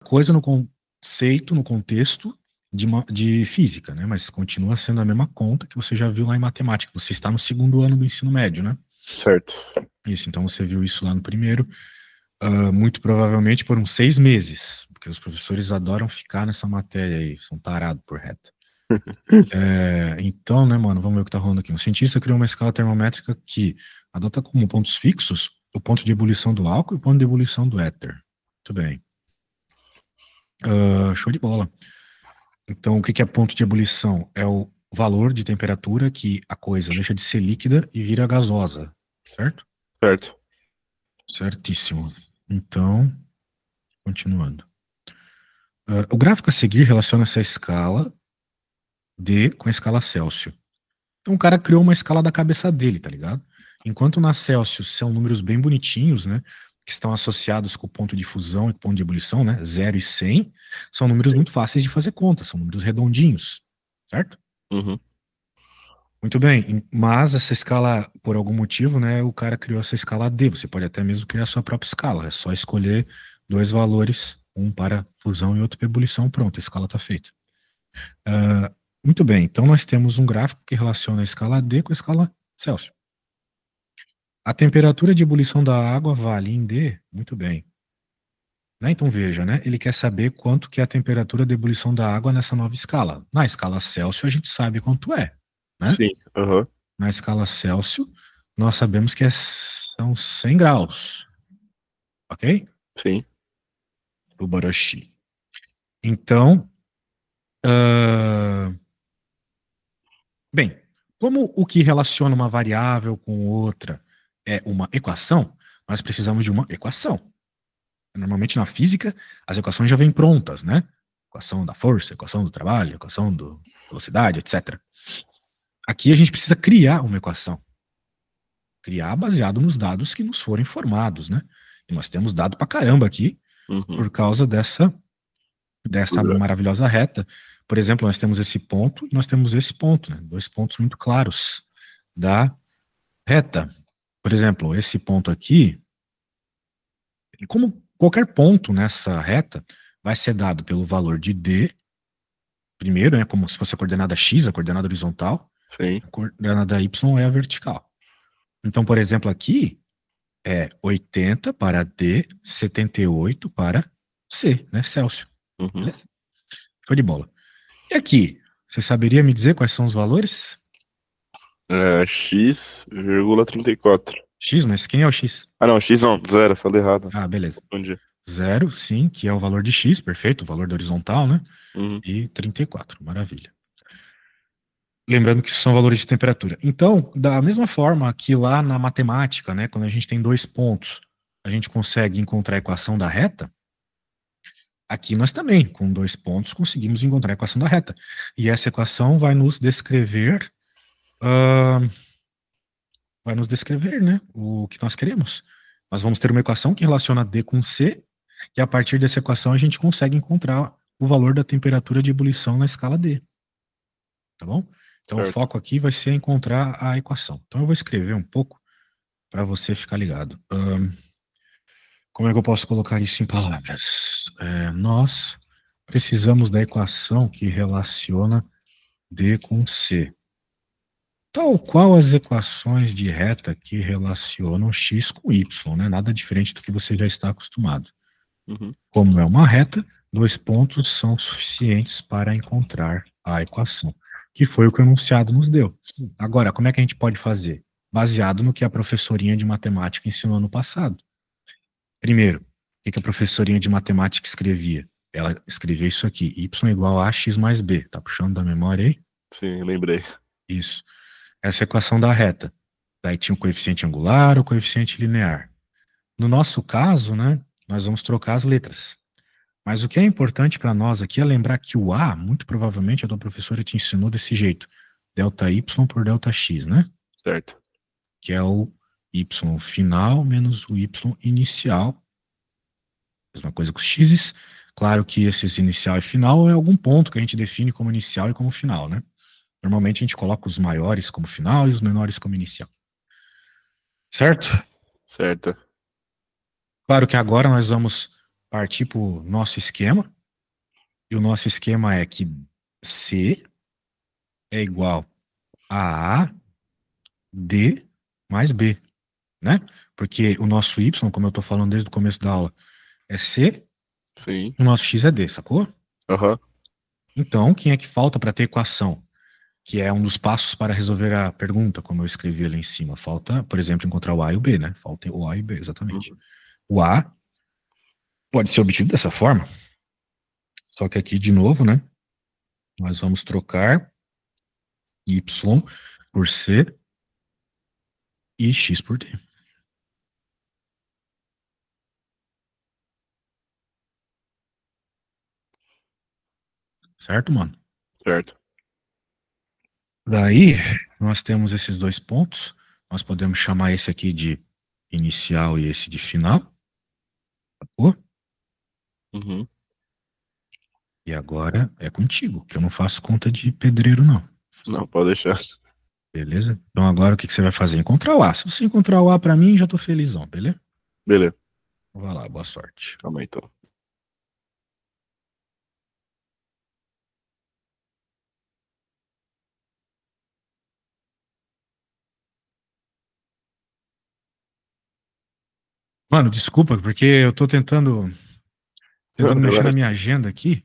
coisa no conceito, no contexto de física, né? Mas continua sendo a mesma conta que você já viu lá em matemática. Você está no segundo ano do ensino médio, né? Certo. Isso, então você viu isso lá no primeiro, muito provavelmente por uns 6 meses, porque os professores adoram ficar nessa matéria aí, são tarados por reta. Então, né, mano, vamos ver o que tá rolando aqui. Um cientista criou uma escala termométrica que adota como pontos fixos o ponto de ebulição do álcool e o ponto de ebulição do éter. Muito bem. Show de bola. Então, o que é ponto de ebulição? É o valor de temperatura que a coisa deixa de ser líquida e vira gasosa, certo? Certo. Certíssimo. Então, continuando. O gráfico a seguir relaciona essa escala D com a escala Celsius. Então, o cara criou uma escala da cabeça dele, tá ligado? Enquanto na Celsius são números bem bonitinhos, né? Que estão associados com o ponto de fusão e ponto de ebulição, né? 0 e 100, são números muito fáceis de fazer conta, são números redondinhos, certo? Uhum. Muito bem, mas essa escala, por algum motivo, né, o cara criou essa escala D. Você pode até mesmo criar a sua própria escala. É só escolher 2 valores, um para fusão e outro para ebulição. Pronto, a escala está feita. Muito bem, então nós temos um gráfico que relaciona a escala D com a escala Celsius. A temperatura de ebulição da água vale em D? Muito bem. Né? Então veja, né? Ele quer saber quanto que é a temperatura de ebulição da água nessa nova escala. Na escala Celsius a gente sabe quanto é, né? Sim. Uhum. Na escala Celsius nós sabemos que são 100 graus, ok? Sim. O Barashi. Então, bem, como o que relaciona uma variável com outra é uma equação, nós precisamos de uma equação. Normalmente na física, as equações já vêm prontas, né? Equação da força, equação do trabalho, equação da velocidade, etc. Aqui a gente precisa criar uma equação. Criar baseado nos dados que nos forem formados, né? E nós temos dado pra caramba aqui, por causa dessa maravilhosa reta. Por exemplo, nós temos esse ponto e nós temos esse ponto, né? 2 pontos muito claros da reta. Por exemplo, esse ponto aqui, como qualquer ponto nessa reta, vai ser dado pelo valor de D, primeiro, né, como se fosse a coordenada X, a coordenada horizontal, Sim. a coordenada Y é a vertical. Então, por exemplo, aqui é 80 para D, 78 para C, né, Celsius. Beleza? Show de bola. E aqui, você saberia me dizer quais são os valores? X,34. X, mas quem é o X? Ah, não, X não, 0, falei errado. Ah, beleza. Onde? 0, sim, que é o valor de X, perfeito, o valor da horizontal, né? E 34, maravilha. Lembrando que são valores de temperatura. Então, da mesma forma que lá na matemática, né, quando a gente tem 2 pontos, a gente consegue encontrar a equação da reta, aqui nós também, com 2 pontos, conseguimos encontrar a equação da reta. E essa equação vai nos descrever, né, o que nós queremos. Nós vamos ter uma equação que relaciona D com C, e a partir dessa equação a gente consegue encontrar o valor da temperatura de ebulição na escala D. Tá bom? Então, certo. o foco aqui vai ser encontrar a equação. Então, eu vou escrever um pouco para você ficar ligado. Como é que eu posso colocar isso em palavras? Nós precisamos da equação que relaciona D com C. Tal qual as equações de reta que relacionam X com Y, né? Nada diferente do que você já está acostumado. Como é uma reta, 2 pontos são suficientes para encontrar a equação, que foi o que o enunciado nos deu. Agora, como é que a gente pode fazer? Baseado no que a professorinha de matemática ensinou no passado. Primeiro, o que a professorinha de matemática escrevia? Ela escrevia isso aqui, y igual a x mais b. Tá puxando da memória aí? Sim, lembrei. Isso. Essa é a equação da reta. Daí tinha o coeficiente angular, o coeficiente linear. No nosso caso, né, nós vamos trocar as letras. Mas o que é importante para nós aqui é lembrar que o A, muito provavelmente, a tua professora te ensinou desse jeito. Delta Y por delta X, né? Certo. Que é o Y final menos o Y inicial. Mesma coisa com os X's. Claro que esses inicial e final é algum ponto que a gente define como inicial e como final, né? Normalmente a gente coloca os maiores como final e os menores como inicial. Certo? Certo. Claro que agora nós vamos partir para o nosso esquema. E o nosso esquema é que C é igual a D mais B, né? Porque o nosso Y, como eu estou falando desde o começo da aula, é C, Sim. o nosso X é D, sacou? Aham. Então, quem é que falta para ter equação? Que é um dos passos para resolver a pergunta, como eu escrevi ali em cima. Falta, por exemplo, encontrar o A e o B, né? Falta o A e o B, exatamente. Uhum. O A pode ser obtido dessa forma, só que aqui, de novo, né? Nós vamos trocar Y por C e X por D. Certo, mano? Certo. Daí, nós temos esses dois pontos. Nós podemos chamar esse aqui de inicial e esse de final. Sacou? Uhum. E agora é contigo, que eu não faço conta de pedreiro, não. Não, pode deixar. Beleza? Então agora o que que você vai fazer? Encontrar o A. Se você encontrar o A pra mim, já tô felizão, beleza? Beleza. Vai lá, boa sorte. Calma aí, então. Mano, desculpa, porque eu tô tentando Não, mexer na relaxa. minha agenda aqui.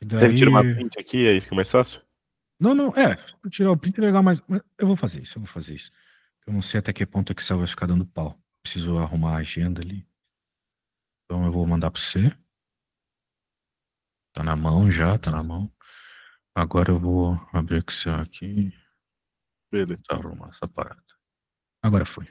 E Deve tirar uma daí. print aqui, aí fica mais fácil? Não, não, vou tirar o print é legal, mas eu vou fazer isso, eu vou fazer isso. Eu não sei até que ponto é que Excel vai ficar dando pau. Preciso arrumar a agenda ali. Então eu vou mandar pra você. Tá na mão já, tá na mão. Agora eu vou abrir o Excel aqui. Beleza. Tá, arrumar essa parada. Agora foi.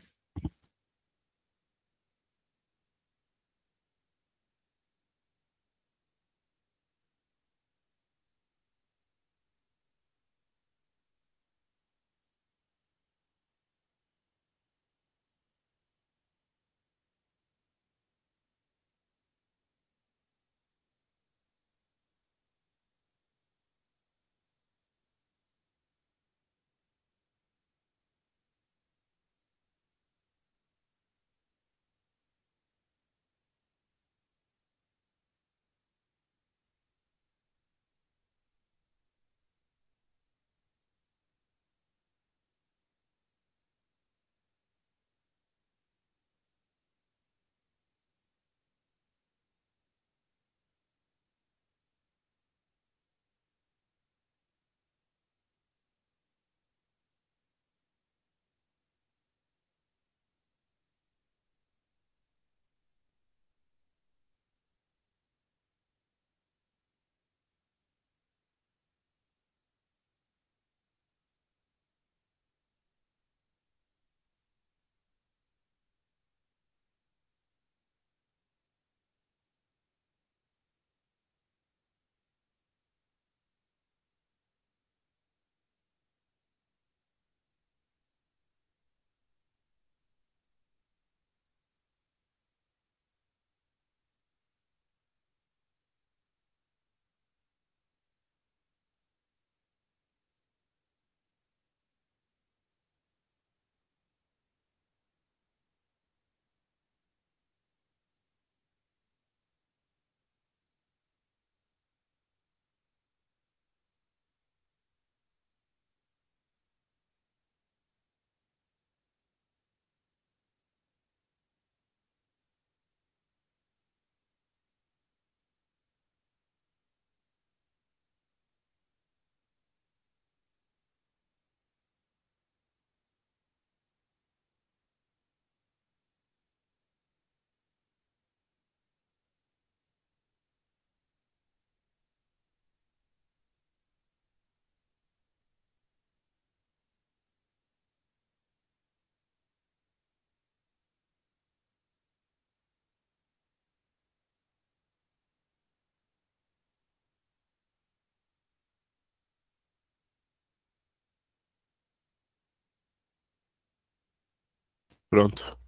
Pronto.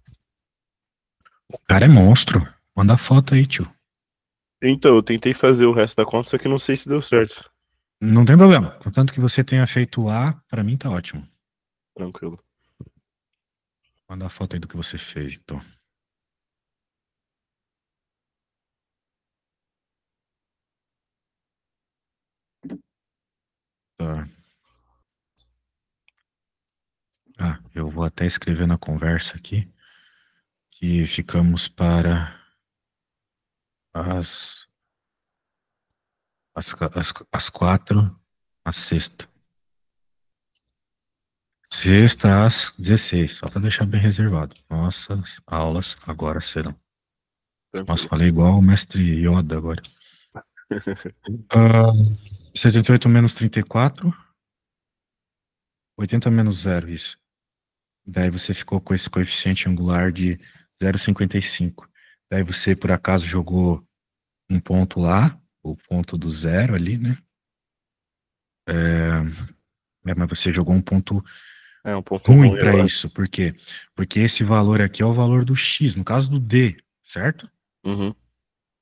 O cara é monstro. Manda foto aí, tio. Então, eu tentei fazer o resto da conta, só que não sei se deu certo. Não tem problema. Contanto que você tenha feito o A, pra mim tá ótimo. Tranquilo. Manda a foto aí do que você fez, então. vou até escrever na conversa aqui que ficamos para as, as 4, a sexta. Sexta às 16, só para deixar bem reservado. Nossas aulas agora serão. Nossa, Tranquilo. falei igual o mestre Yoda agora. 78 menos 34. 80 menos 0, isso. Daí você ficou com esse coeficiente angular de 0,55. Daí você, por acaso, jogou um ponto lá, o ponto do zero ali, né? Mas você jogou um ponto É um ponto ruim ruim, para eu acho. isso. Por quê? Porque esse valor aqui é o valor do x, no caso do d, certo? Uhum.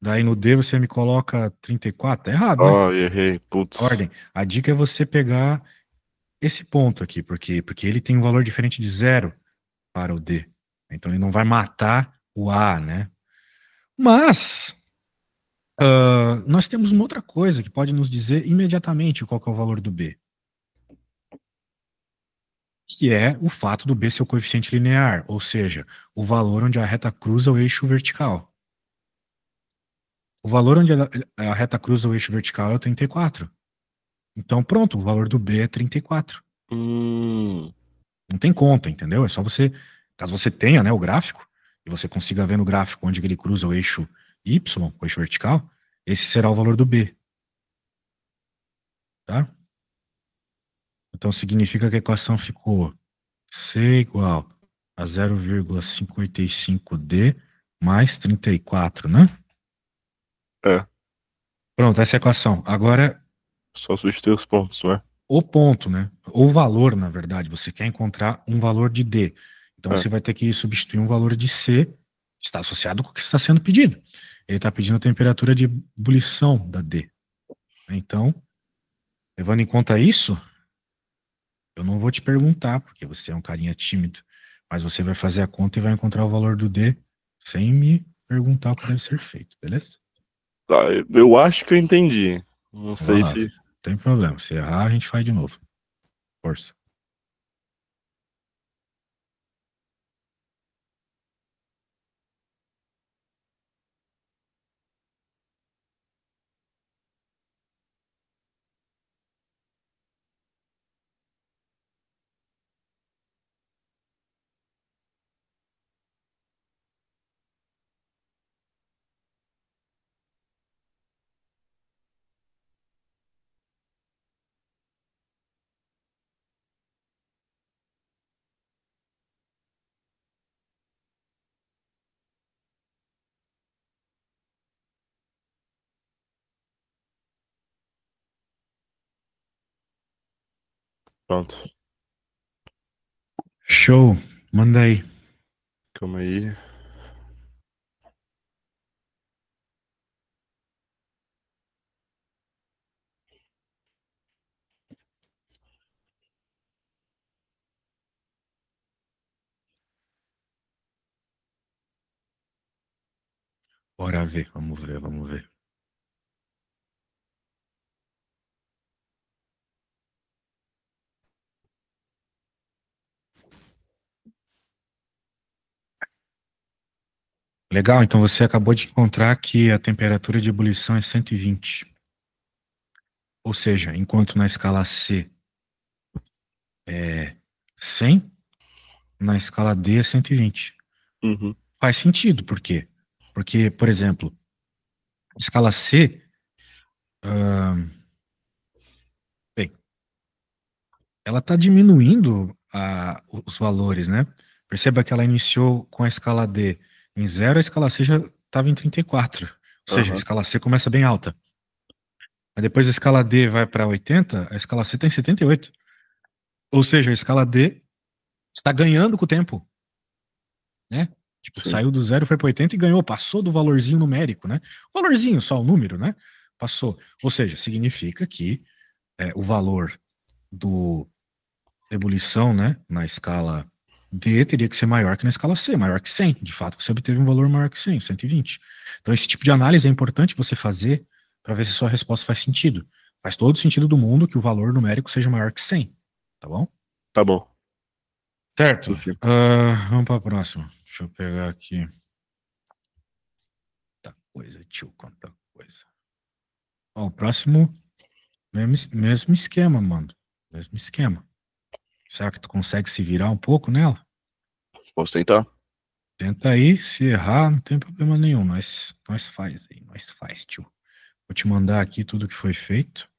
Daí no d você me coloca 34, tá errado, né? Ó, errei. Putz. Ordem. A dica é você pegar esse ponto aqui, porque ele tem um valor diferente de zero para o d. Então ele não vai matar o a, né? Mas nós temos uma outra coisa que pode nos dizer imediatamente qual que é o valor do b, que é o fato do b ser o coeficiente linear, ou seja, o valor onde a reta cruza o eixo vertical. O valor onde a reta cruza o eixo vertical é o 34. Então pronto, o valor do b é 34. Hum, Não tem conta, entendeu? É só você, caso você tenha, né, o gráfico, e você consiga ver no gráfico onde ele cruza o eixo y, o eixo vertical, esse será o valor do b, tá? Então significa que a equação ficou C igual a 0,55D mais 34, né? é. Pronto, essa é a equação. Agora, Só substituir os pontos, né? o ponto, né? O valor, na verdade, você quer encontrar um valor de D. Então É. você vai ter que substituir um valor de C, que está associado com o que está sendo pedido. Ele está pedindo a temperatura de ebulição da D. Então, levando em conta isso, eu não vou te perguntar, porque você é um carinha tímido, mas você vai fazer a conta e vai encontrar o valor do D sem me perguntar o que deve ser feito, beleza? Tá, eu acho que eu entendi. Não Então vai sei lá, se. não tem problema. Se errar, a gente faz de novo. Força. Pronto. Show. Manda aí. Calma aí. Bora ver. Vamos ver, vamos ver. Legal, então você acabou de encontrar que a temperatura de ebulição é 120. Ou seja, enquanto na escala C é 100, na escala D é 120. Uhum. Faz sentido, por quê? Porque, por exemplo, escala C, bem, ela está diminuindo os valores, né? Perceba que ela iniciou com a escala D em 0, a escala C já estava em 34. Ou seja, a Aham. escala C começa bem alta. Mas depois a escala D vai para 80, a escala C está em 78. Ou seja, a escala D está ganhando com o tempo, né? Tipo, Sim. saiu do 0, foi para 80 e ganhou, passou do valorzinho numérico, né? O valorzinho, só o número, né? Passou. Ou seja, significa que o valor do ebulição, né, na escala D teria que ser maior que na escala C, maior que 100. De fato, você obteve um valor maior que 100, 120. Então, esse tipo de análise é importante você fazer para ver se a sua resposta faz sentido. Faz todo sentido do mundo que o valor numérico seja maior que 100, tá bom? Tá bom. Certo. Enfim. Vamos para a próxima. Deixa eu pegar aqui. Quanta coisa, tio, quanta coisa. Ó, o próximo, mesmo esquema, mano. Mesmo esquema. Será que tu consegue se virar um pouco nela? Posso tentar? Tenta aí, se errar, não tem problema nenhum. Nós faz aí, nós faz, tio. Vou te mandar aqui tudo que foi feito.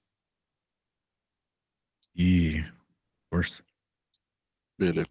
E força. Beleza.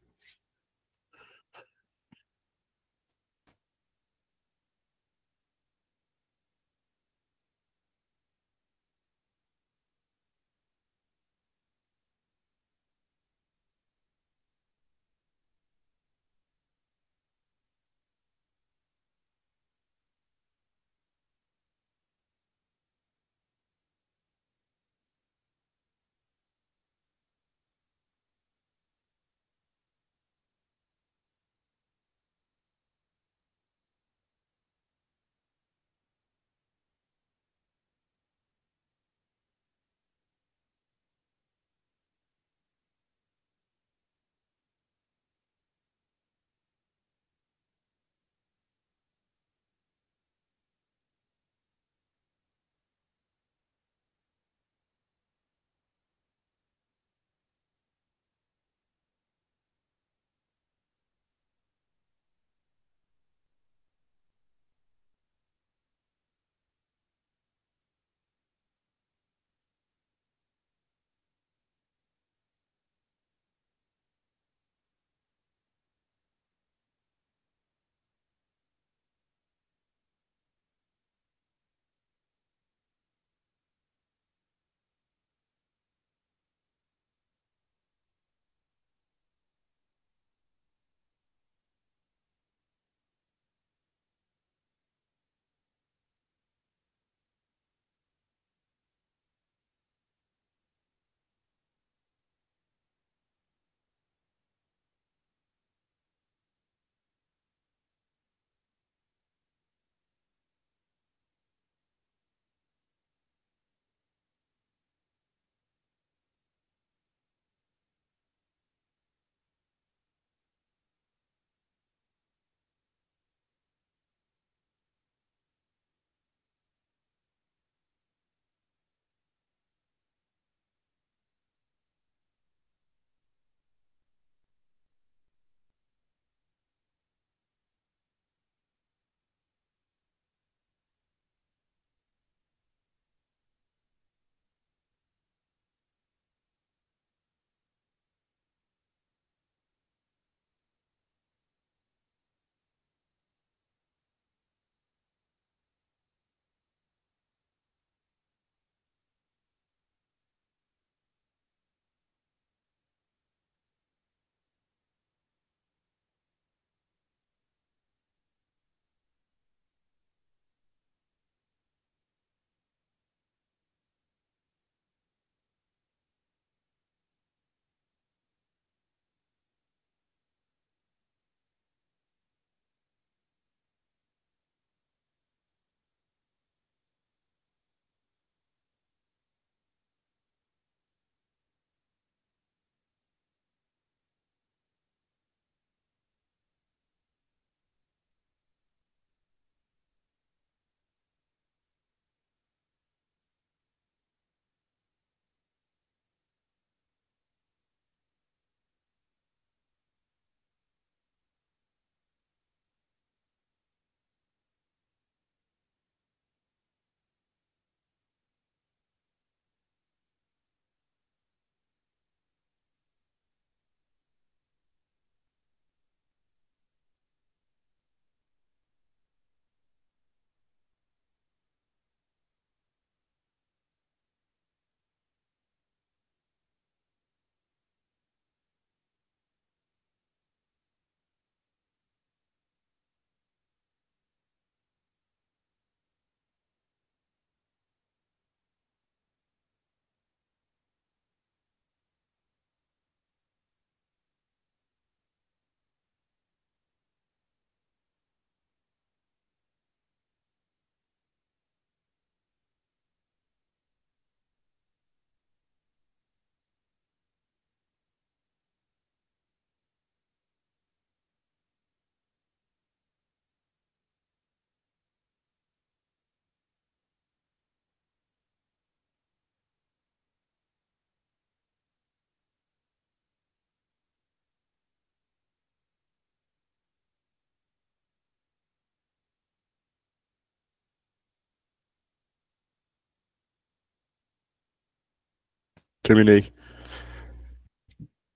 Terminei.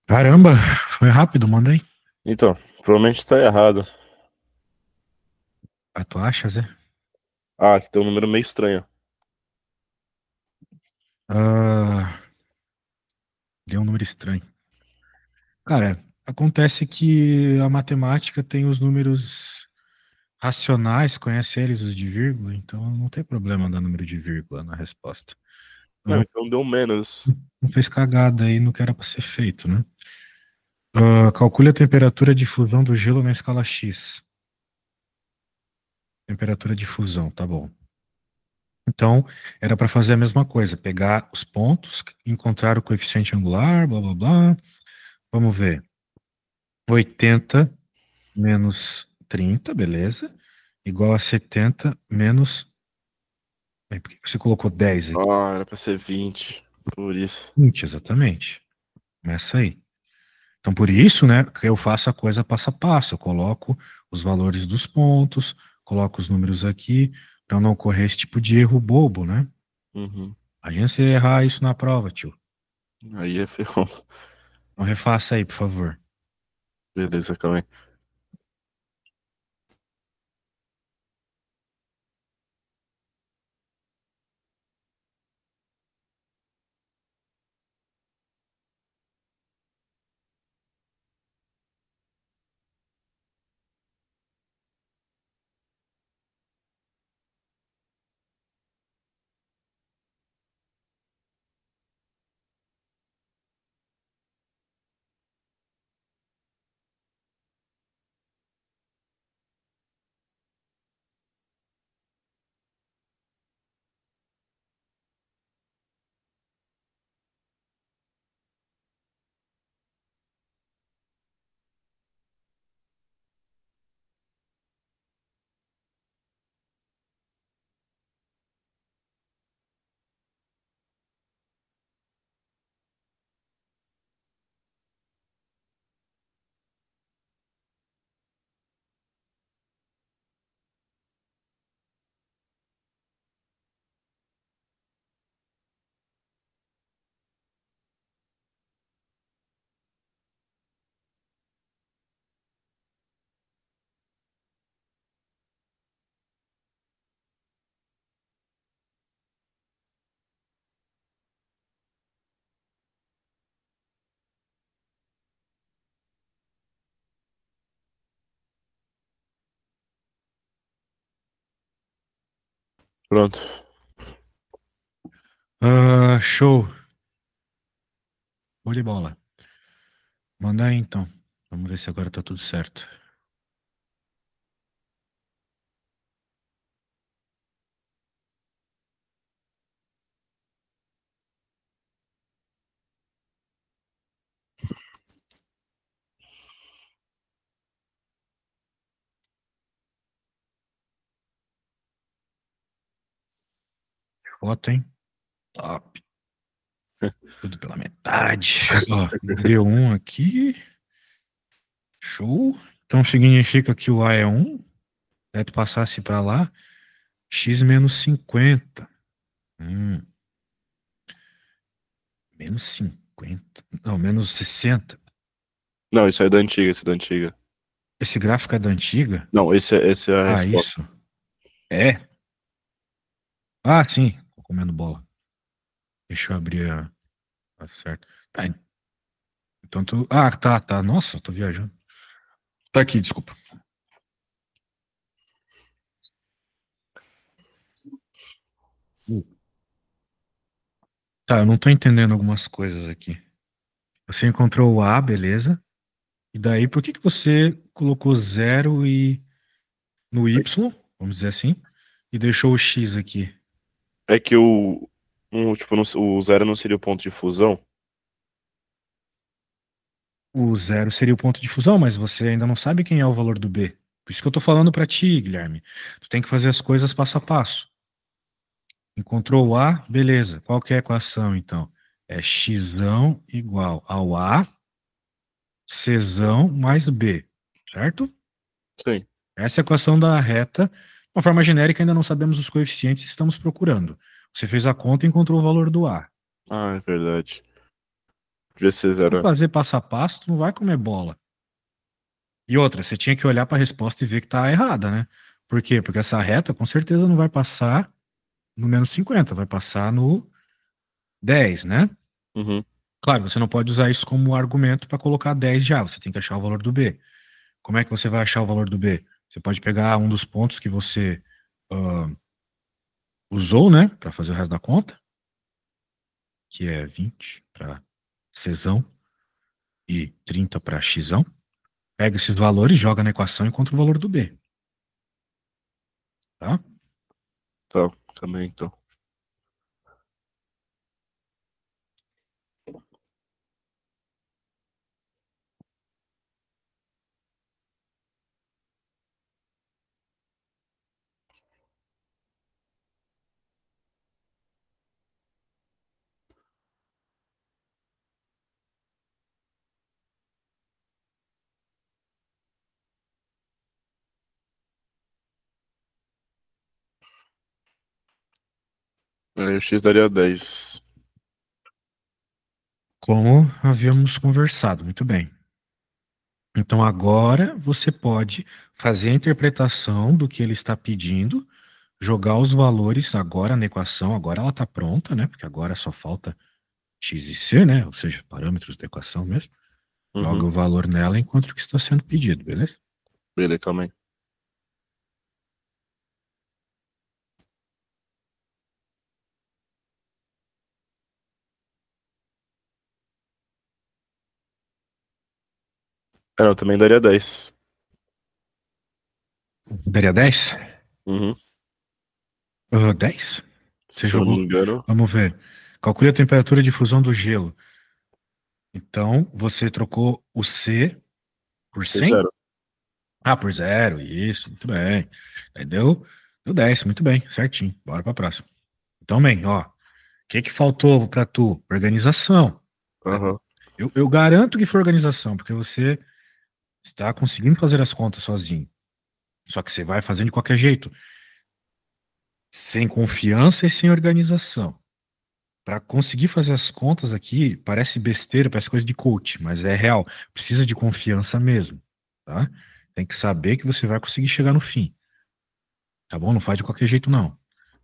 Caramba, foi rápido, manda aí. Então, provavelmente tá errado. Ah, tu achas, é? Ah, aqui tem um número meio estranho. Ah, deu um número estranho. Cara, acontece que a matemática tem os números racionais, conhece eles, os de vírgula, então não tem problema dar número de vírgula na resposta. Não, Não, então deu menos. não fez cagada aí no que era para ser feito, né? Calcule a temperatura de fusão do gelo na escala X. Temperatura de fusão, tá bom. Então, era para fazer a mesma coisa, pegar os pontos, encontrar o coeficiente angular, blá blá blá. Vamos ver. 80 menos 30, beleza. Igual a 70 menos. Bem, por que você colocou 10 aí? Ah, era pra ser 20. Por isso. 20, exatamente. Começa aí. Então, por isso, né, que eu faço a coisa passo a passo. Eu coloco os valores dos pontos, coloco os números aqui, para não ocorrer esse tipo de erro bobo, né? Uhum. Imagina você errar isso na prova, tio. Aí é ferrou. Então, refaça aí, por favor. Beleza, calma aí. Pronto. Show. Show de bola. Manda aí, então. Vamos ver se agora tá tudo certo. Foto, hein? Top. Tudo pela metade. Ó, deu um aqui. Show. Então significa que o A é 1. Daí tu passasse para lá. X menos 50. Hum, menos 50. Não, menos 60. Não, isso aí é da antiga, esse é da antiga. Esse gráfico é da antiga? Não, esse é a Ah, resposta. isso. É? Ah, sim. Tô comendo bola. Deixa eu abrir a. Tá certo. Tá, então tu. Ah, tá, tá. Nossa, eu tô viajando. Tá aqui, desculpa. Tá, eu não tô entendendo algumas coisas aqui. Você encontrou o A, beleza? E daí, por que que você colocou zero e no Y, vamos dizer assim, e deixou o X aqui? É que tipo, o zero não seria o ponto de fusão? O zero seria o ponto de fusão, mas você ainda não sabe quem é o valor do B. Por isso que eu tô falando pra ti, Guilherme. Tu tem que fazer as coisas passo a passo. Encontrou o A, beleza. Qual que é a equação, então? É x igual ao A, C mais B, certo? Sim. Essa é a equação da reta. De uma forma genérica, ainda não sabemos os coeficientes que estamos procurando. Você fez a conta e encontrou o valor do A. Ah, é verdade. Devia ser Vou 0. fazer passo a passo, tu não vai comer bola. E outra, você tinha que olhar para a resposta e ver que tá errada, né? Por quê? Porque essa reta com certeza não vai passar no menos 50, vai passar no 10, né? Uhum. Claro, você não pode usar isso como argumento para colocar 10 já, você tem que achar o valor do B. Como é que você vai achar o valor do B? Você pode pegar um dos pontos que você ah, usou, né, para fazer o resto da conta, que é 20 para Czão e 30 para Xão. Pega esses valores, joga na equação e encontra o valor do B, tá? Tá, também então. Aí o X daria 10. Como havíamos conversado, muito bem. Então agora você pode fazer a interpretação do que ele está pedindo, jogar os valores agora na equação, agora ela está pronta, né? Porque agora só falta x e c, né? Ou seja, parâmetros da equação mesmo. Joga Uhum. o valor nela enquanto que está sendo pedido, beleza? Beleza, calma aí. É, não, também daria 10. Daria 10? Uhum. 10? Você Se eu não me jogou. engano, Vamos ver. Calcule a temperatura de fusão do gelo. Então, você trocou o C por por 100? 0. Ah, por zero, isso, muito bem. Aí deu 10, muito bem, certinho. Bora pra próxima. Então, bem, ó, o que que faltou pra tu? Organização, né? Aham. Eu garanto que foi organização, porque você está conseguindo fazer as contas sozinho. Só que você vai fazendo de qualquer jeito, sem confiança e sem organização. Para conseguir fazer as contas aqui, parece besteira, parece coisa de coach, mas é real. Precisa de confiança mesmo, tá? Tem que saber que você vai conseguir chegar no fim, tá bom? Não faz de qualquer jeito, não.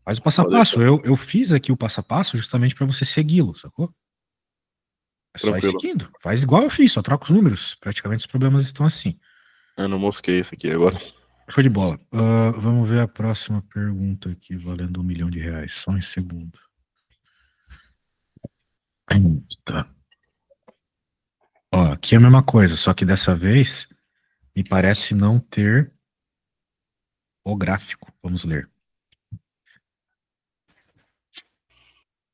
Faz o passo a Pode deixar. passo. Eu fiz aqui o passo a passo justamente para você segui-lo, sacou? É só ir Tranquilo. seguindo. Faz igual eu fiz, só troca os números. Praticamente os problemas estão assim. Eu não mosquei isso aqui agora. Foi de bola. Vamos ver a próxima pergunta aqui, valendo R$ 1 milhão. Só um segundo. Tá. Ó, aqui é a mesma coisa, só que dessa vez me parece não ter o gráfico. Vamos ler.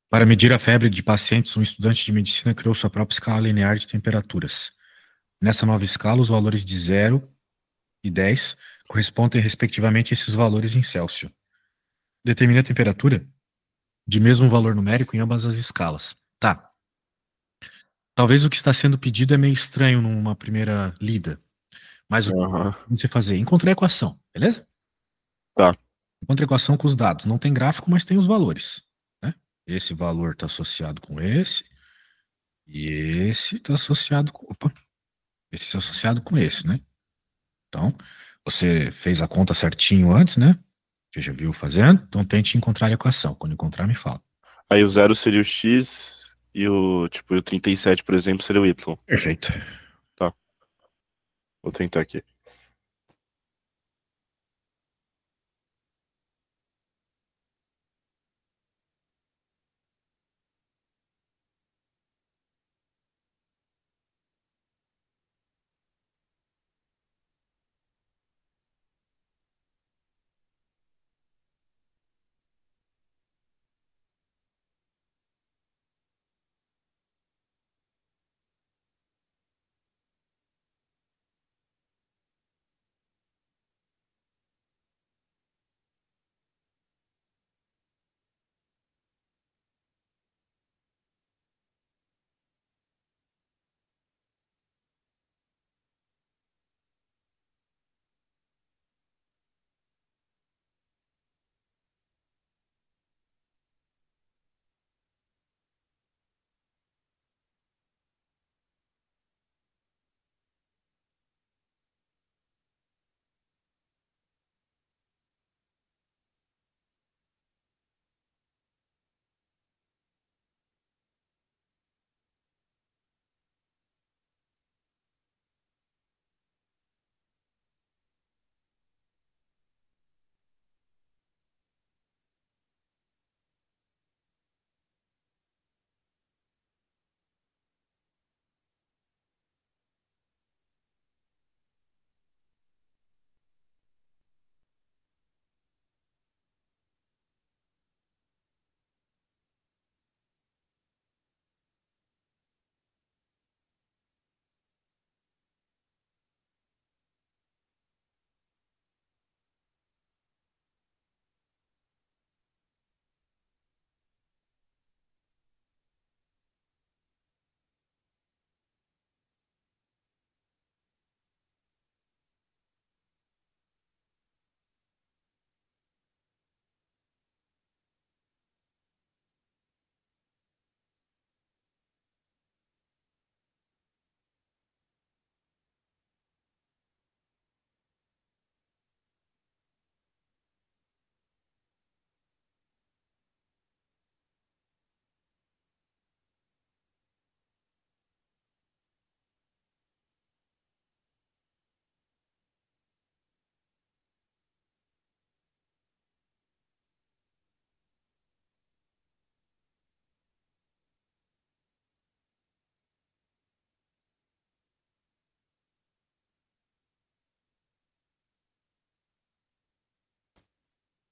Para medir a febre de pacientes, um estudante de medicina criou sua própria escala linear de temperaturas. Nessa nova escala, os valores de 0 e 10 correspondem respectivamente a esses valores em Celsius. Determine a temperatura de mesmo valor numérico em ambas as escalas. Tá. Talvez o que está sendo pedido é meio estranho numa primeira lida, mas o que Aham. você fazer? Encontrei a equação, beleza? Tá. Encontrei a equação com os dados. Não tem gráfico, mas tem os valores, né? Esse valor está associado com esse, e esse está associado com. Opa, esse está associado com esse, né? Então, você fez a conta certinho antes, né? Você já viu fazendo? Então tente encontrar a equação. Quando encontrar, me fala. Aí o 0 seria o X e o 37, por exemplo, seria o Y. Perfeito. Tá. Vou tentar aqui.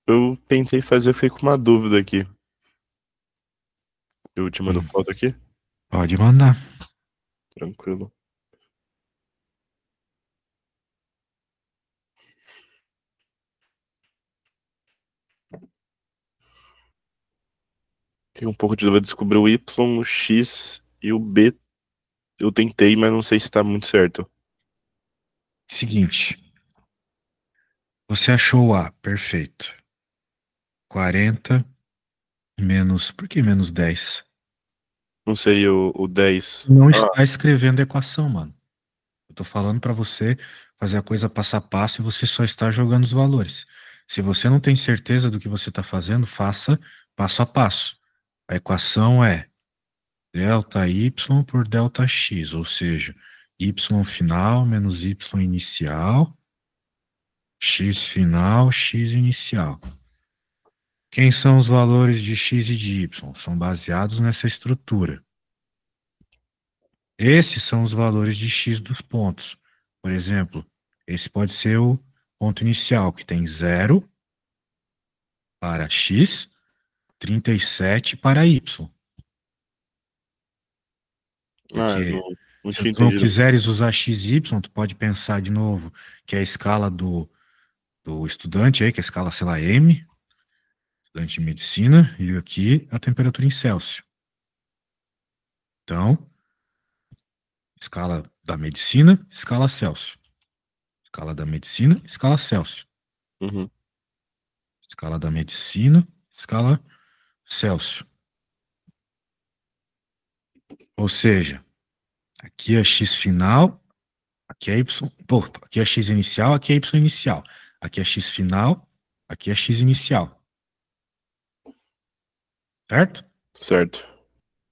Eu tentei fazer, eu fiquei com uma dúvida aqui. Eu te mando Hum, foto aqui? Pode mandar. Tranquilo. Tem um pouco de dúvida de descobrir o Y, o X e o B. Eu tentei, mas não sei se tá muito certo. Seguinte, você achou o A, perfeito. 40 menos. Por que menos 10? Não seria o 10. Não Ah, está escrevendo a equação, mano. Eu tô falando para você fazer a coisa passo a passo e você só está jogando os valores. Se você não tem certeza do que você está fazendo, faça passo a passo. A equação é delta y por delta x, ou seja, y final menos y inicial, x final, x inicial. Quem são os valores de x e de y? São baseados nessa estrutura. Esses são os valores de x dos pontos. Por exemplo, esse pode ser o ponto inicial, que tem 0 para x, 37 para y. Porque não se tinha tu não entendido. quiseres usar x e y, tu pode pensar de novo que é a escala do estudante aí, que é a escala, sei lá, M, estudante de medicina, e aqui a temperatura em Celsius. Então, escala da medicina, escala Celsius. Escala da medicina, escala Celsius. Uhum. Escala da medicina, escala Celsius. Ou seja, aqui é x final, aqui é y. Pô, aqui é x inicial, aqui é y inicial. Aqui é x final, aqui é x inicial. Certo? Certo.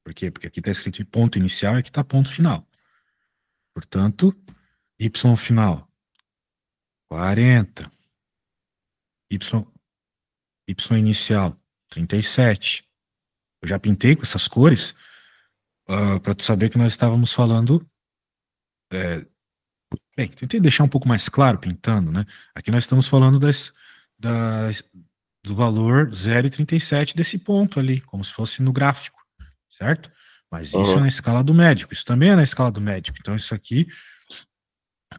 Por quê? Porque aqui está escrito ponto inicial e aqui está ponto final. Portanto, y final 40, y inicial 37. Eu já pintei com essas cores para tu saber que nós estávamos falando. Bem, tentei deixar um pouco mais claro pintando, né? Aqui nós estamos falando do valor 0,37 desse ponto ali, como se fosse no gráfico, certo? Mas isso é Aham. na escala do médico, isso também é na escala do médico. Então, isso aqui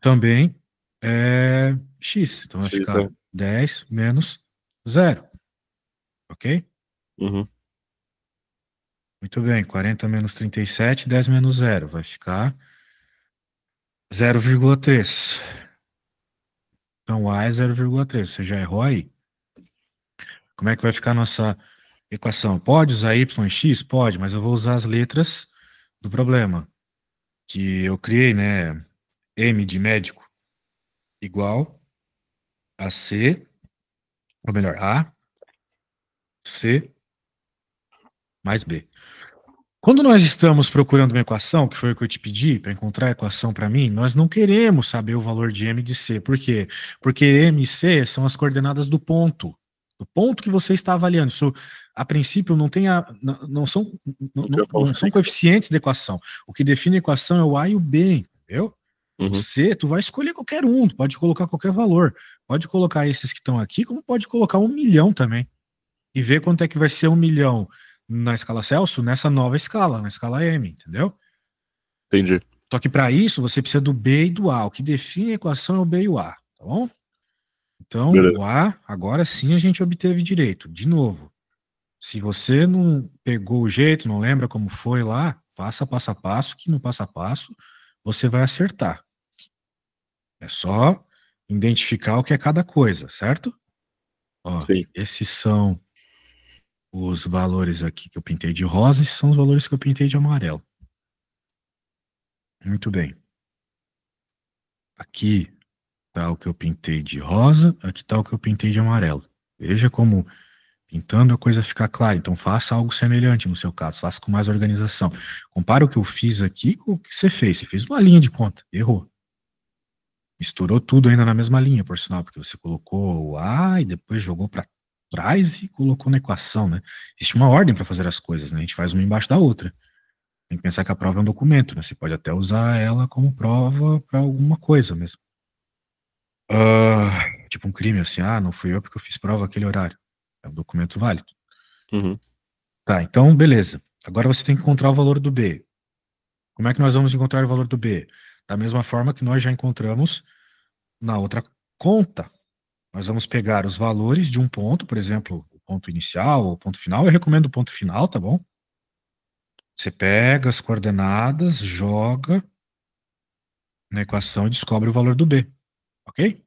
também é x. Então, vai X, é. ficar 10 menos 0, ok? Uhum. Muito bem, 40 menos 37, 10 menos 0, vai ficar 0,3. Então, A é 0,3. Você já errou aí? Como é que vai ficar a nossa equação? Pode usar y e x? Pode, mas eu vou usar as letras do problema que eu criei, né? M de médico igual a C, ou melhor, A, C mais B. Quando nós estamos procurando uma equação, que foi o que eu te pedi para encontrar a equação para mim, nós não queremos saber o valor de M de C. Por quê? Porque M e C são as coordenadas do ponto. Do ponto que você está avaliando. Isso, a princípio, não tem não são, Não tem um ponto não são fixo. coeficientes da equação. O que define a equação é o A e o B, entendeu? O Uhum. C, tu vai escolher qualquer um, tu pode colocar qualquer valor. Pode colocar esses que estão aqui, como pode colocar 1 milhão também. E ver quanto é que vai ser 1 milhão na escala Celsius, nessa nova escala, na escala M, entendeu? Entendi. Só que para isso você precisa do B e do A. O que define a equação é o B e o A, tá bom? Então, Beleza. o A, agora sim a gente obteve direito. De novo, se você não pegou o jeito, não lembra como foi lá, faça passo a passo, que no passo a passo você vai acertar. É só identificar o que é cada coisa, certo? Ó, Sim. esses são os valores aqui que eu pintei de rosa, esses são os valores que eu pintei de amarelo. Muito bem. Aqui tá o que eu pintei de rosa, aqui tá o que eu pintei de amarelo. Veja como pintando a coisa fica clara. Então faça algo semelhante no seu caso, faça com mais organização. Compara o que eu fiz aqui com o que você fez. Você fez uma linha de conta, errou. Misturou tudo ainda na mesma linha, por sinal, porque você colocou o A e depois jogou para trás e colocou na equação, né? Existe uma ordem para fazer as coisas, né? A gente faz uma embaixo da outra. Tem que pensar que a prova é um documento, né? Você pode até usar ela como prova para alguma coisa mesmo. Tipo um crime, assim, não fui eu porque eu fiz prova aquele horário. É um documento válido. Uhum. Tá, então, beleza. Agora você tem que encontrar o valor do B. Como é que nós vamos encontrar o valor do B? Da mesma forma que nós já encontramos na outra conta. Nós vamos pegar os valores de um ponto, por exemplo, o ponto inicial ou o ponto final. Eu recomendo o ponto final, tá bom? Você pega as coordenadas, joga na equação e descobre o valor do B, ok?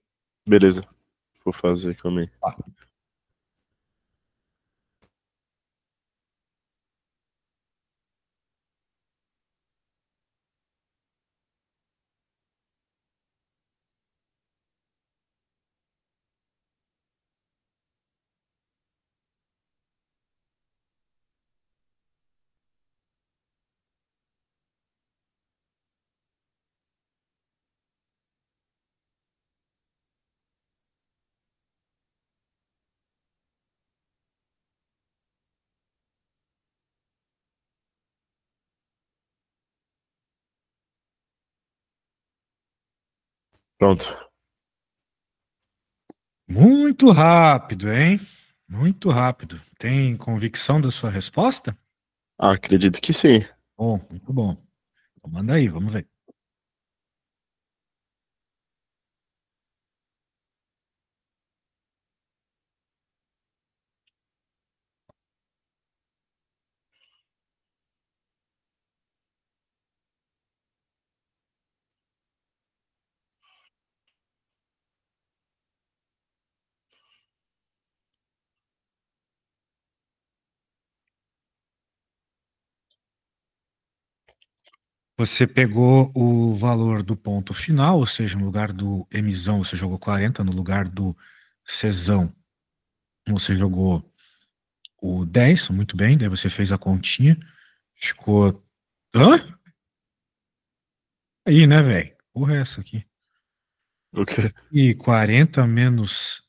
Beleza. Vou fazer também. Tá. Pronto. Muito rápido, hein? Muito rápido. Tem convicção da sua resposta? Ah, acredito que sim. Bom, muito bom. Então manda aí, vamos ver. Você pegou o valor do ponto final, ou seja, no lugar do Mzão, você jogou 40, no lugar do Czão, você jogou o 10, muito bem, daí você fez a continha, ficou. Hã? Aí, né, velho? Porra, é essa aqui. O quê? E 40 menos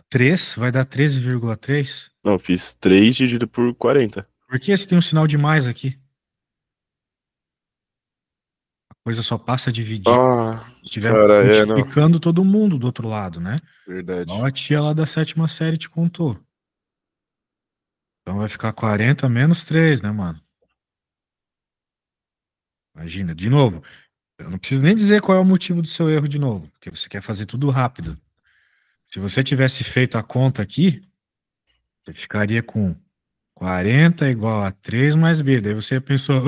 3 vai dar 13,3. Não, fiz 3 dividido por 40. Por que você tem um sinal de mais aqui? A coisa só passa a dividir Ah, se estiver cara, não. multiplicando todo mundo do outro lado, né? Igual Verdade. a tia lá da sétima série te contou. Então vai ficar 40 menos 3, né, mano? Imagina, de novo. Eu não preciso nem dizer qual é o motivo do seu erro de novo, porque você quer fazer tudo rápido. Se você tivesse feito a conta aqui, você ficaria com 40 igual a 3 mais B. Daí você ia pensar,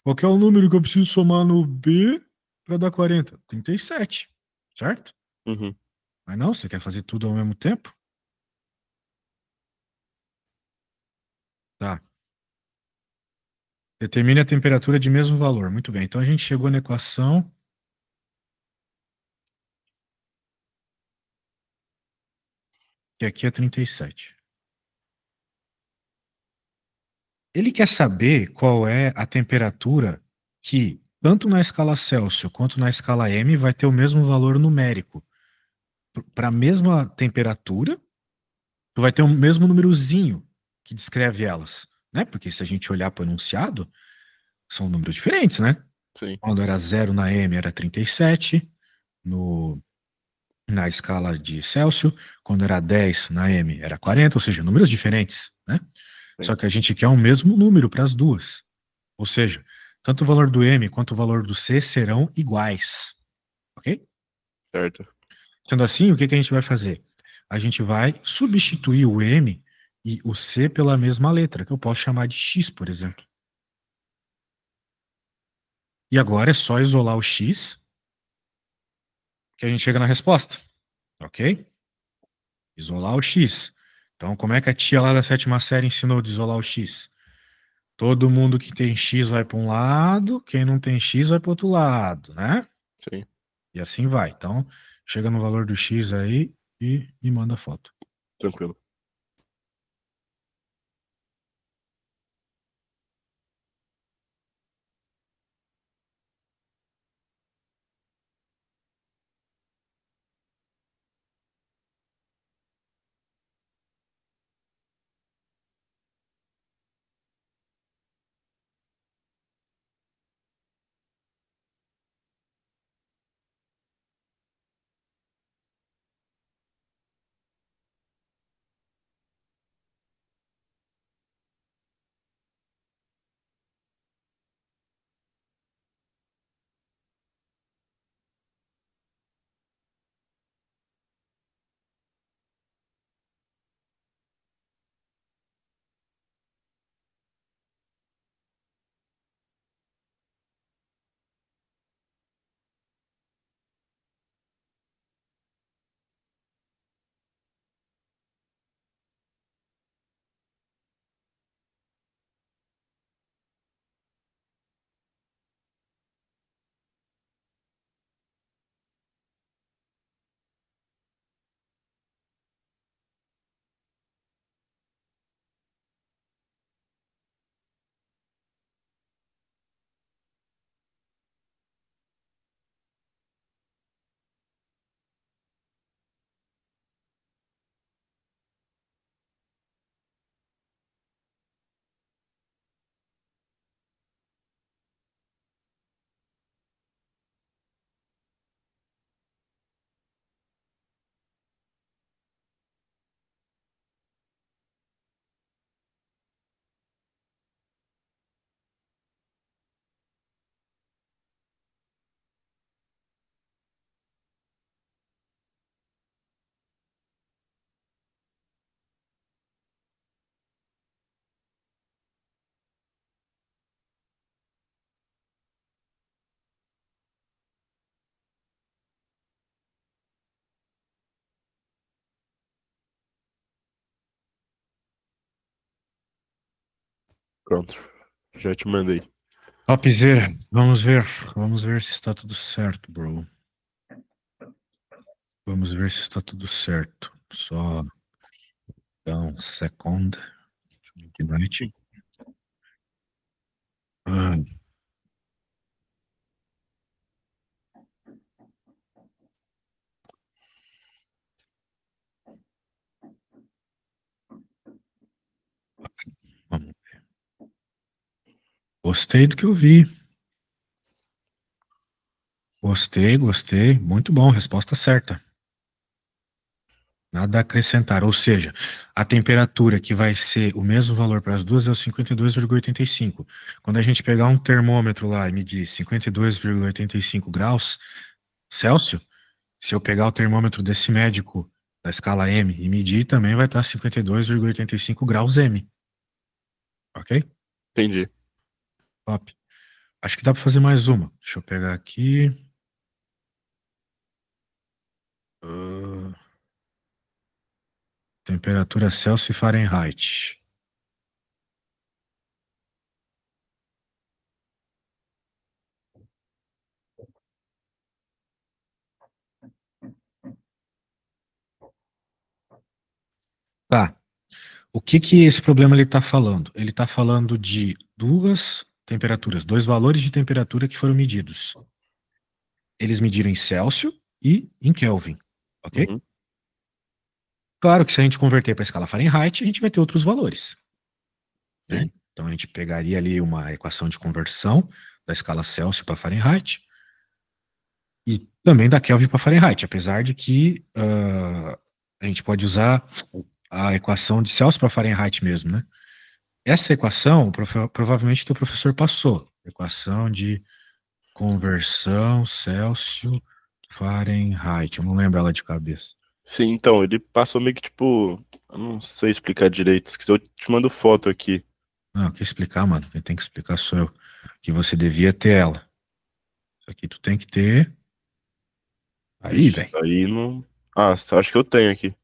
qual que é o número que eu preciso somar no B para dar 40? 37, certo? Uhum. Mas não, você quer fazer tudo ao mesmo tempo? Tá. Determine a temperatura de mesmo valor. Muito bem. Então a gente chegou na equação que aqui é 37. Ele quer saber qual é a temperatura que, tanto na escala Celsius quanto na escala M, vai ter o mesmo valor numérico. Para a mesma temperatura, tu vai ter o mesmo númerozinho que descreve elas, né? Porque se a gente olhar para o enunciado, são números diferentes, né? Sim, Quando era zero na M era 37, no, na escala de Celsius, quando era 10 na M era 40, ou seja, números diferentes, né? sim. Só que a gente quer o mesmo número para as duas. Ou seja, tanto o valor do M quanto o valor do C serão iguais. Ok? Certo. Sendo assim, o que que a gente vai fazer? A gente vai substituir o M e o C pela mesma letra, que eu posso chamar de X, por exemplo. E agora é só isolar o X que a gente chega na resposta. Ok? Isolar o X. Então, como é que a tia lá da sétima série ensinou de isolar o X? Todo mundo que tem X vai para um lado, quem não tem X vai para outro lado, né? Sim. E assim vai. Então, chega no valor do X aí e me manda foto. Tranquilo. Pronto. Já te mandei. Topzera. Vamos ver. Vamos ver se está tudo certo, bro. Vamos ver se está tudo certo. Só dar um second. Ignite. Vamos ver. Gostei do que eu vi. Gostei. Muito bom. Resposta certa. Nada a acrescentar. Ou seja, a temperatura que vai ser o mesmo valor para as duas é o 52,85. Quando a gente pegar um termômetro lá e medir 52,85 graus Celsius, se eu pegar o termômetro desse médico da escala M e medir, também vai estar 52,85 graus M. Ok? Entendi. Top. Acho que dá para fazer mais uma. Deixa eu pegar aqui. Temperatura Celsius e Fahrenheit. Tá. O que que esse problema ele está falando? Ele está falando de duas temperaturas, dois valores de temperatura que foram medidos. Eles mediram em Celsius e em Kelvin, ok? Uhum. Claro que se a gente converter para a escala Fahrenheit, a gente vai ter outros valores, né? Sim. Então a gente pegaria ali uma equação de conversão da escala Celsius para Fahrenheit e também da Kelvin para Fahrenheit, apesar de que a gente pode usar a equação de Celsius para Fahrenheit mesmo, né? Essa equação, provavelmente teu professor passou. Equação de conversão Celsius Fahrenheit. Eu não lembro ela de cabeça. Sim, então, ele passou meio que tipo. Eu não sei explicar direito. Se eu te mando foto aqui. Não, quer explicar, mano? Quem tem que explicar sou eu. Que você devia ter ela. Isso aqui tu tem que ter. Aí, Vixe, velho. aí não. Ah, acho que eu tenho aqui.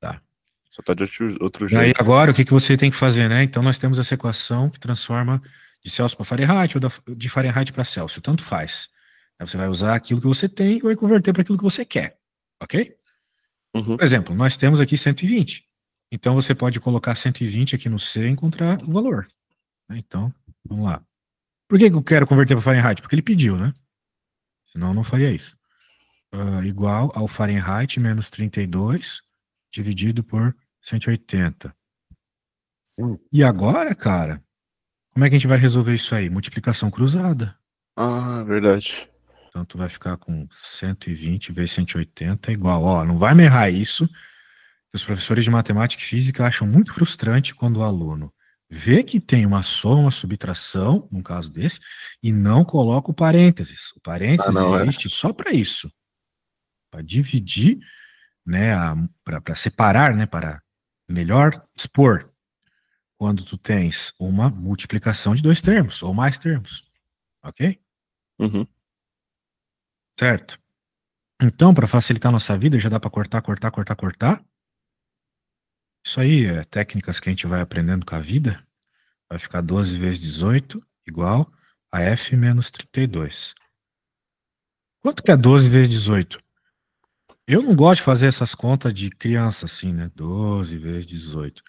Tá. Só tá de outro Daí jeito. agora o que que você tem que fazer, né? Então nós temos essa equação que transforma de Celsius para Fahrenheit ou de Fahrenheit para Celsius. Tanto faz. Aí você vai usar aquilo que você tem e vai converter para aquilo que você quer. Ok? Uhum. Por exemplo, nós temos aqui 120. Então você pode colocar 120 aqui no C e encontrar o valor. Então, vamos lá. Por que que eu quero converter para Fahrenheit? Porque ele pediu, né? Senão eu não faria isso. Igual ao Fahrenheit menos 32 dividido por 180. E agora, cara, como é que a gente vai resolver isso aí? Multiplicação cruzada. Ah, verdade. Então tu vai ficar com 120 vezes 180 igual. Ó, não vai me errar isso. Os professores de matemática e física acham muito frustrante quando o aluno vê que tem uma soma, uma subtração, num caso desse, e não coloca o parênteses. O Ah, parênteses não, é. existe só para isso, para dividir, né, para separar, né, para melhor expor quando tu tens uma multiplicação de dois termos ou mais termos, ok? Uhum. Certo? Então, para facilitar a nossa vida, já dá para cortar. Isso aí é técnicas que a gente vai aprendendo com a vida. Vai ficar 12 vezes 18 igual a F menos 32. Quanto que é 12 vezes 18? Eu não gosto de fazer essas contas de criança assim, né? 12 vezes 18.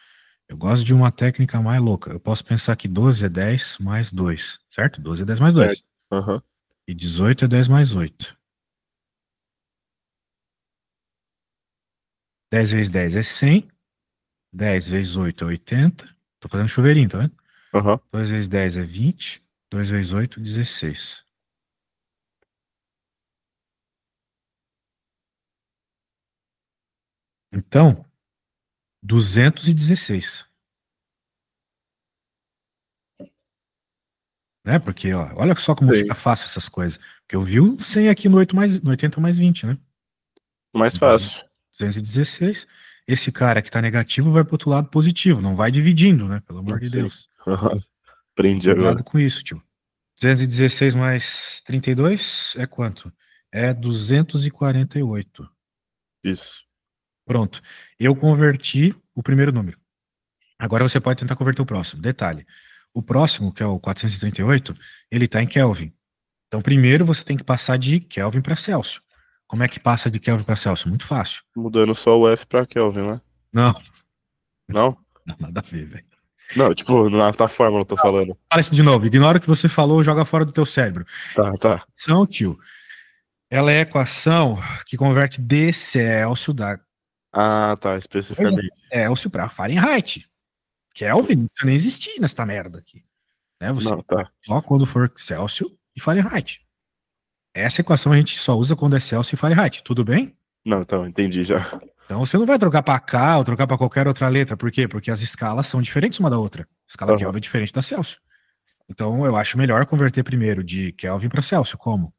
Eu gosto de uma técnica mais louca. Eu posso pensar que 12 é 10 mais 2, certo? 12 é 10 mais Certo. 2. Aham. E 18 é 10 mais 8. 10 vezes 10 é 100. 10 vezes 8 é 80. Tô fazendo chuveirinho, tá vendo? Aham. 2 vezes 10 é 20. 2 vezes 8, 16. Então, 216. Né? Porque, ó, olha só como Sei. fica fácil essas coisas. Porque eu vi o 100 aqui no 80 mais 20, né? Mais fácil. 216. Esse cara que tá negativo vai pro outro lado positivo. Não vai dividindo, né? Pelo amor de Sei. Deus. Aham. Aprendi Cuidado agora. com isso, tio. 216 mais 32 é quanto? É 248. Isso. Pronto. Eu converti o primeiro número. Agora você pode tentar converter o próximo. Detalhe. O próximo, que é o 438, ele está em Kelvin. Então, primeiro você tem que passar de Kelvin para Celsius. Como é que passa de Kelvin para Celsius? Muito fácil. Mudando só o F pra Kelvin, né? Não, Não? não, nada a ver, velho. Não, tipo, na fórmula eu tô falando. Fala isso de novo. Ignora o que você falou, joga fora do teu cérebro. Tá, tá. Equação, tio, ela é a equação que converte de Celsius da Ah, tá, coisa especificamente. Celsius para Fahrenheit. Kelvin não precisa nem existir nesta merda aqui. Né? Você Não, tá. só quando for Celsius e Fahrenheit. Essa equação a gente só usa quando é Celsius e Fahrenheit. Tudo bem? Não, então, entendi já. Então você não vai trocar para K ou trocar para qualquer outra letra. Por quê? Porque as escalas são diferentes uma da outra. A escala Aham. Kelvin é diferente da Celsius. Então eu acho melhor converter primeiro de Kelvin para Celsius. Como?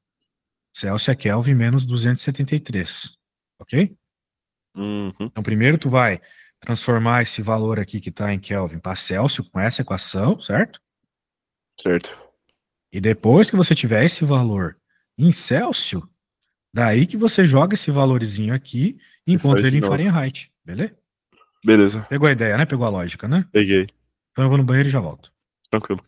Celsius é Kelvin menos 273. Ok? Uhum, Então primeiro tu vai transformar esse valor aqui que está em Kelvin para Celsius com essa equação, certo? certo. E depois que você tiver esse valor em Celsius, daí que você joga esse valorzinho aqui e E encontra faz ele de em novo. Fahrenheit. Beleza? Beleza, Pegou a ideia, né? Pegou a lógica, né? peguei. Então eu vou no banheiro e já volto. Tranquilo.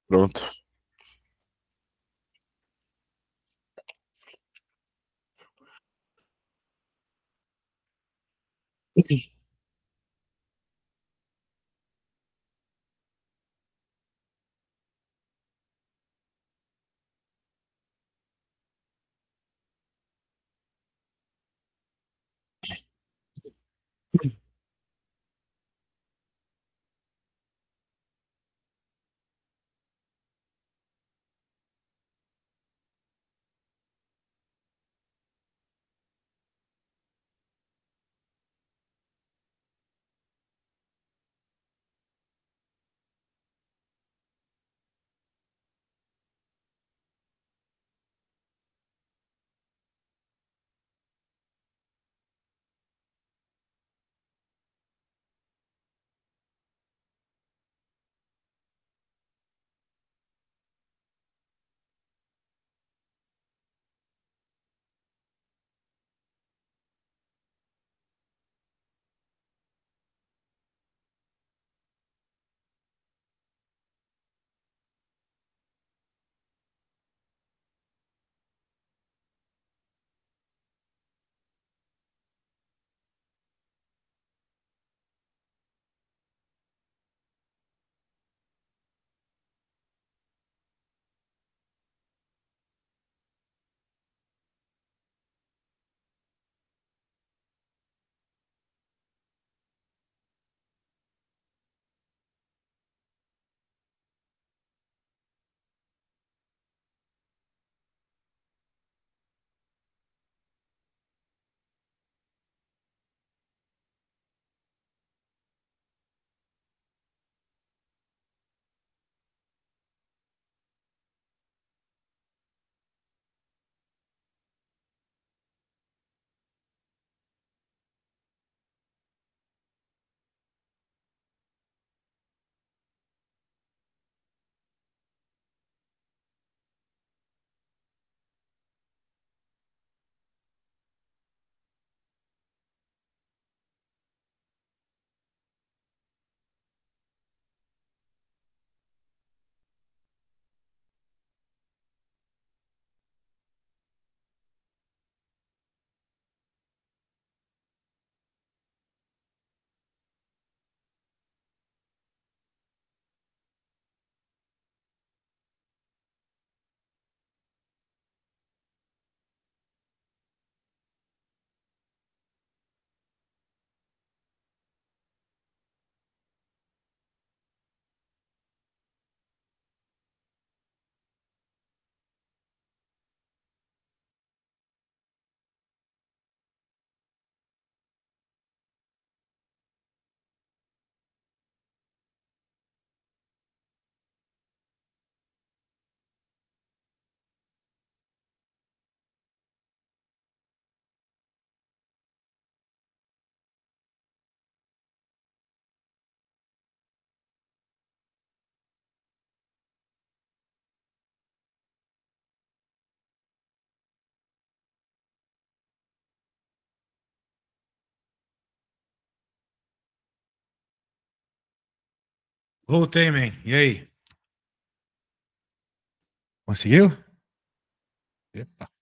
Pronto. Voltei, man. E aí? Conseguiu? Epa.